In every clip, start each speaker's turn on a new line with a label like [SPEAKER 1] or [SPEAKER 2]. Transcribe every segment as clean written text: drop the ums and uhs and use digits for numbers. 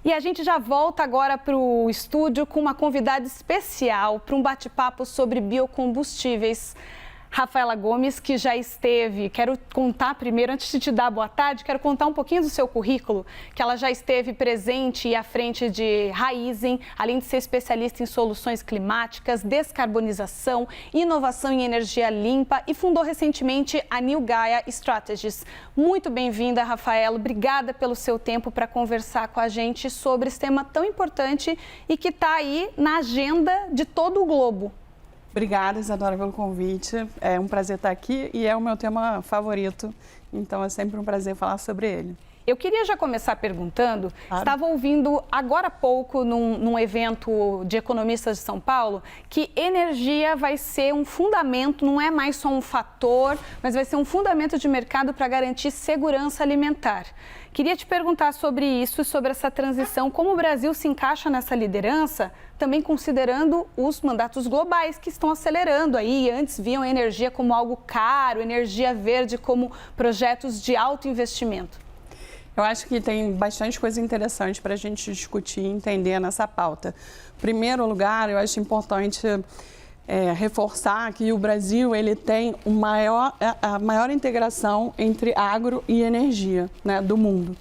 [SPEAKER 1] E a gente já volta agora para o estúdio com uma convidada especial para um bate-papo sobre biocombustíveis. Rafaela Gomes, que já esteve, quero contar primeiro, antes de te dar boa tarde, quero contar um pouquinho do seu currículo, que ela já esteve presente e à frente de Raízen, além de ser especialista em soluções climáticas, descarbonização, inovação em energia limpa e fundou recentemente a New Gaia Strategies. Muito bem-vinda, Rafaela, obrigada pelo seu tempo para conversar com a gente sobre esse tema tão importante e que está aí na agenda de todo o globo.
[SPEAKER 2] Obrigada, Isadora, pelo convite. É um prazer estar aqui e é o meu tema favorito, então é sempre um prazer falar sobre ele.
[SPEAKER 1] Eu queria já começar perguntando, estava ouvindo agora há pouco num evento de economistas de São Paulo, que energia vai ser um fundamento, não é mais só um fator, mas vai ser um fundamento de mercado para garantir segurança alimentar. Queria te perguntar sobre isso, sobre essa transição, como o Brasil se encaixa nessa liderança, também considerando os mandatos globais que estão acelerando aí. Antes viam a energia como algo caro, energia verde como projetos de alto investimento.
[SPEAKER 2] Eu acho que tem bastante coisa interessante para a gente discutir e entender nessa pauta. Em primeiro lugar, eu acho importante reforçar que o Brasil ele tem a maior integração entre agro e energia, né, do mundo.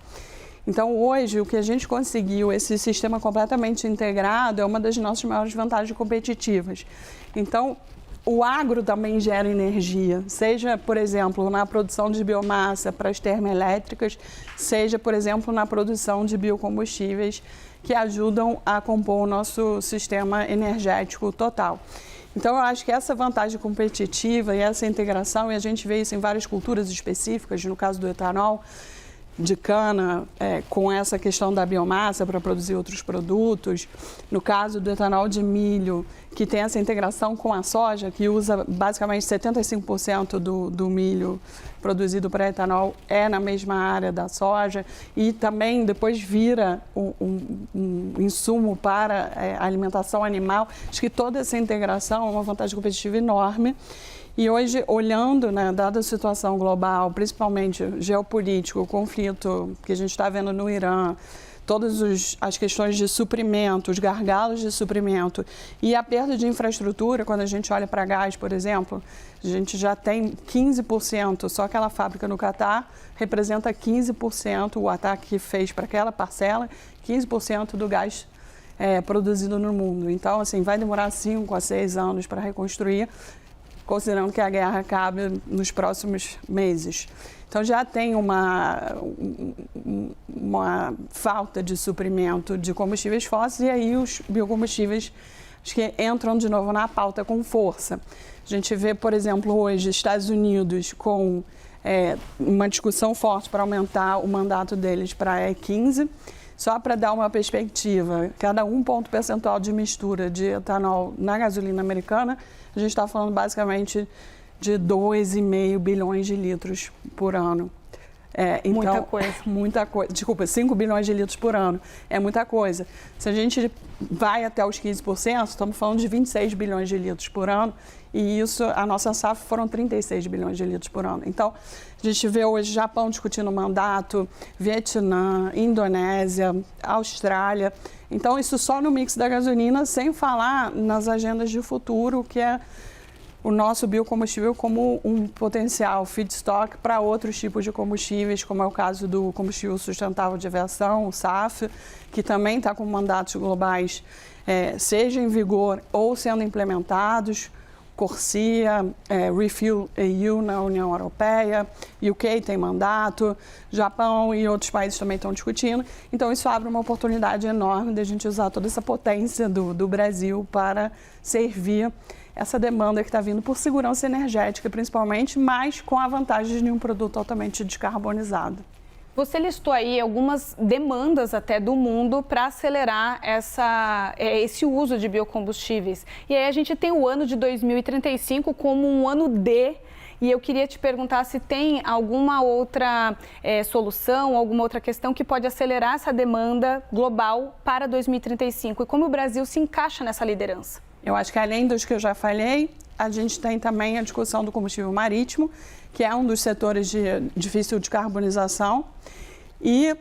[SPEAKER 2] Então, hoje, o que a gente conseguiu, esse sistema completamente integrado, é uma das nossas maiores vantagens competitivas. Então, o agro também gera energia, seja, por exemplo, na produção de biomassa para as termoelétricas, seja, por exemplo, na produção de biocombustíveis que ajudam a compor o nosso sistema energético total. Então, eu acho que essa vantagem competitiva e essa integração, e a gente vê isso em várias culturas específicas, no caso do etanol, de cana, com essa questão da biomassa para produzir outros produtos. No caso do etanol de milho, que tem essa integração com a soja, que usa basicamente 75% do milho produzido para etanol é na mesma área da soja e também depois vira um insumo para a alimentação animal. Acho que toda essa integração é uma vantagem competitiva enorme. E hoje, olhando, né, dada a situação global, principalmente geopolítico, o conflito que a gente está vendo no Irã, todas as questões de suprimento, os gargalos de suprimento e a perda de infraestrutura, quando a gente olha para gás, por exemplo, a gente já tem 15%, só aquela fábrica no Catar representa 15%, o ataque que fez para aquela parcela, 15% do gás produzido no mundo. Então, assim, vai demorar 5 a 6 anos para reconstruir, considerando que a guerra acabe nos próximos meses. Então, já tem uma falta de suprimento de combustíveis fósseis e aí os biocombustíveis acho que entram de novo na pauta com força. A gente vê, por exemplo, hoje Estados Unidos com uma discussão forte para aumentar o mandato deles para E15. Só para dar uma perspectiva, cada 1 ponto percentual de mistura de etanol na gasolina americana, a gente está falando basicamente de 2,5 bilhões de litros por ano. Então, muita coisa. Desculpa, 5 bilhões de litros por ano. É muita coisa. Se a gente vai até os 15%, estamos falando de 26 bilhões de litros por ano. E isso, a nossa safra foram 36 bilhões de litros por ano. Então, a gente vê hoje Japão discutindo mandato, Vietnã, Indonésia, Austrália. Então, isso só no mix da gasolina, sem falar nas agendas de futuro, que é o nosso biocombustível como um potencial feedstock para outros tipos de combustíveis, como é o caso do combustível sustentável de aviação, o SAF, que também está com mandatos globais, seja em vigor ou sendo implementados. Corsia, Refuel EU na União Europeia, UK tem mandato, Japão e outros países também estão discutindo. Então, isso abre uma oportunidade enorme de a gente usar toda essa potência do Brasil para servir essa demanda que está vindo por segurança energética, principalmente, mas com a vantagem de um produto altamente descarbonizado.
[SPEAKER 1] Você listou aí algumas demandas até do mundo para acelerar esse uso de biocombustíveis. E aí a gente tem o ano de 2035 como um ano D. E eu queria te perguntar se tem alguma outra solução, alguma outra questão que pode acelerar essa demanda global para 2035 e como o Brasil se encaixa nessa liderança.
[SPEAKER 2] Eu acho que além dos que eu já falei, a gente tem também a discussão do combustível marítimo, que é um dos setores de difícil descarbonização. E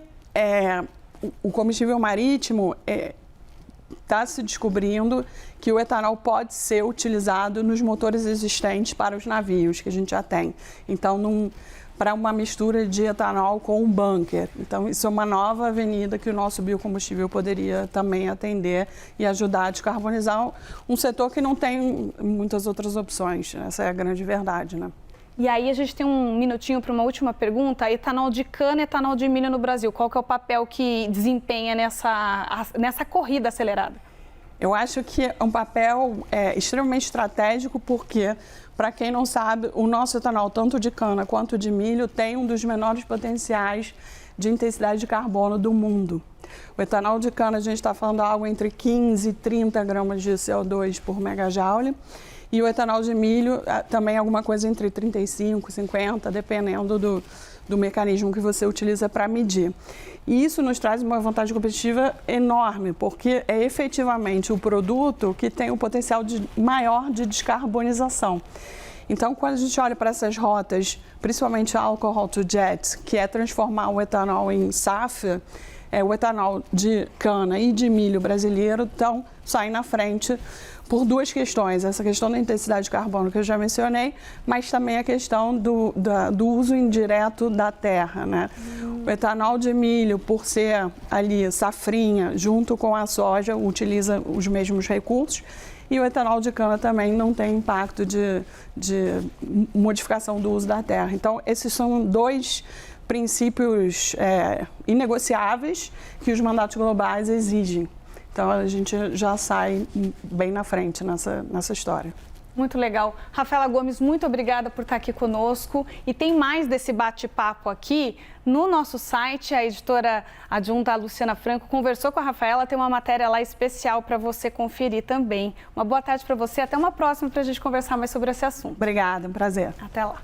[SPEAKER 2] o combustível marítimo está se descobrindo que o etanol pode ser utilizado nos motores existentes para os navios que a gente já tem. Então, para uma mistura de etanol com um bunker. Então, isso é uma nova avenida que o nosso biocombustível poderia também atender e ajudar a descarbonizar um setor que não tem muitas outras opções. Essa é a grande verdade, né?
[SPEAKER 1] E aí a gente tem um minutinho para uma última pergunta. Etanol de cana e etanol de milho no Brasil. Qual que é o papel que desempenha nessa corrida acelerada?
[SPEAKER 2] Eu acho que é um papel extremamente estratégico porque, para quem não sabe, o nosso etanol, tanto de cana quanto de milho, tem um dos menores potenciais de intensidade de carbono do mundo. O etanol de cana, a gente está falando algo entre 15 e 30 gramas de CO2 por megajoule. E o etanol de milho também alguma coisa entre 35 e 50, dependendo do mecanismo que você utiliza para medir. E isso nos traz uma vantagem competitiva enorme, porque é efetivamente o produto que tem o potencial maior de descarbonização. Então, quando a gente olha para essas rotas, principalmente alcohol to jet, que é transformar o etanol em SAF, o etanol de cana e de milho brasileiro saem na frente por duas questões. Essa questão da intensidade de carbono que eu já mencionei, mas também a questão do uso indireto da terra, né? O etanol de milho, por ser ali safrinha, junto com a soja, utiliza os mesmos recursos. E o etanol de cana também não tem impacto de modificação do uso da terra. Então, esses são dois princípios inegociáveis que os mandatos globais exigem. Então, a gente já sai bem na frente nessa história.
[SPEAKER 1] Muito legal. Rafaela Gomes, muito obrigada por estar aqui conosco. E tem mais desse bate-papo aqui no nosso site. A editora adjunta, a Luciana Franco, conversou com a Rafaela. Tem uma matéria lá especial para você conferir também. Uma boa tarde para você. Até uma próxima para a gente conversar mais sobre esse assunto.
[SPEAKER 2] Obrigada, um prazer.
[SPEAKER 1] Até lá.